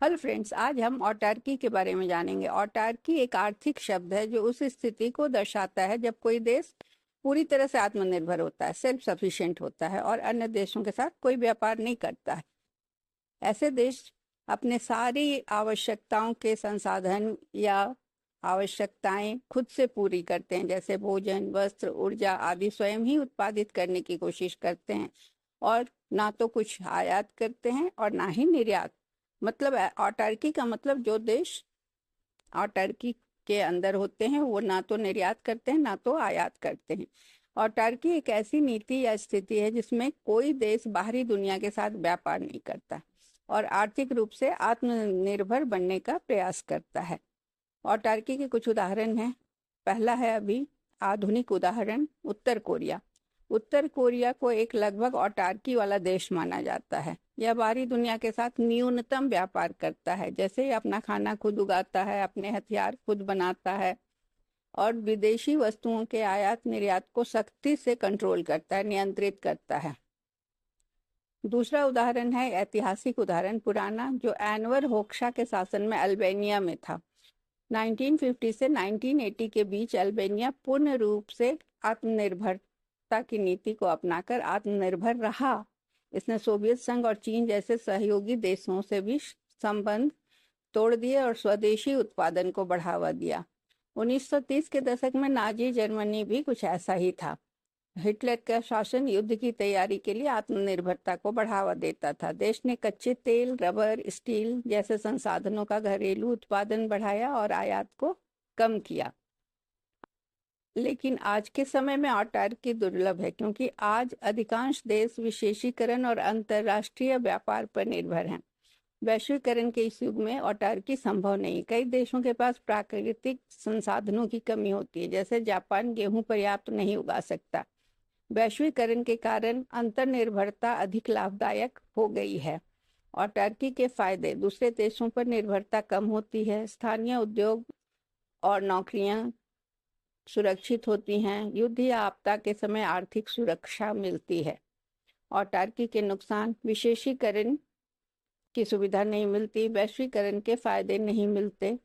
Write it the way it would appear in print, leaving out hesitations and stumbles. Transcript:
Hello friends, आज हम autarky के बारे में जानेंगे। ऑटार्की एक आर्थिक शब्द है जो उस स्थिति को दर्शाता है जब कोई देश पूरी तरह से आत्मनिर्भर होता है, सेल्फ सफिशिएंट होता है और अन्य देशों के साथ कोई व्यापार नहीं करता है। ऐसे देश अपने सारी आवश्यकताओं के संसाधन या आवश्यकताएं खुद से पूरी करते हैं, जैसे भोजन, वस्त्र, ऊर्जा आदि स्वयं ही उत्पादित करने की कोशिश करते हैं और ना तो कुछ आयात करते हैं और ना ही निर्यात। मतलब ऑटार्की का मतलब जो देश ऑटार्की के अंदर होते हैं वो ना तो निर्यात करते हैं ना तो आयात करते हैं। ऑटार्की एक ऐसी नीति या स्थिति है जिसमें कोई देश बाहरी दुनिया के साथ व्यापार नहीं करता और आर्थिक रूप से आत्मनिर्भर बनने का प्रयास करता है। ऑटार्की के कुछ उदाहरण हैं। पहला है अभी आधुनिक उदाहरण उत्तर कोरिया। उत्तर कोरिया को एक लगभग ऑटार्की वाला देश माना जाता है। यह बाहरी दुनिया के साथ न्यूनतम व्यापार करता है, जैसे अपना खाना खुद उगाता है, अपने हथियार खुद बनाता है और विदेशी वस्तुओं के आयात निर्यात को सख्ती से कंट्रोल करता है, नियंत्रित करता है। दूसरा उदाहरण है ऐतिहासिक उदाहरण पुराना, जो एनवर होक्सा के शासन में अल्बानिया में था। 1950 से 1980 के बीच अल्बानिया पूर्ण रूप से आत्मनिर्भरता की नीति को अपनाकर आत्मनिर्भर रहा। इसने सोवियत संघ और चीन जैसे सहयोगी देशों से भी संबंध तोड़ दिए और स्वदेशी उत्पादन को बढ़ावा दिया। 1930 के दशक में नाजी जर्मनी भी कुछ ऐसा ही था। हिटलर का शासन युद्ध की तैयारी के लिए आत्मनिर्भरता को बढ़ावा देता था। देश ने कच्चे तेल, रबर, स्टील जैसे संसाधनों का घरेलू उत्पादन बढ़ाया और आयात को कम किया। लेकिन आज के समय में ऑटार्की दुर्लभ है, क्योंकि आज अधिकांश देश विशेषीकरण और अंतर्राष्ट्रीय व्यापार पर निर्भर हैं। वैश्वीकरण के इस युग में ऑटार्की संभव नहीं। कई देशों के पास प्राकृतिक संसाधनों की कमी होती है, जैसे जापान गेहूं पर्याप्त नहीं उगा सकता। वैश्वीकरण के कारण अंतर्निर्भरता अधिक लाभदायक हो गई है। ऑटार्की के फायदे: दूसरे देशों पर निर्भरता कम होती है, स्थानीय उद्योग और नौकरियां सुरक्षित होती हैं, युद्ध या आपदा के समय आर्थिक सुरक्षा मिलती है। ऑटार्की के नुकसान: विशेषीकरण की सुविधा नहीं मिलती, वैश्वीकरण के फायदे नहीं मिलते,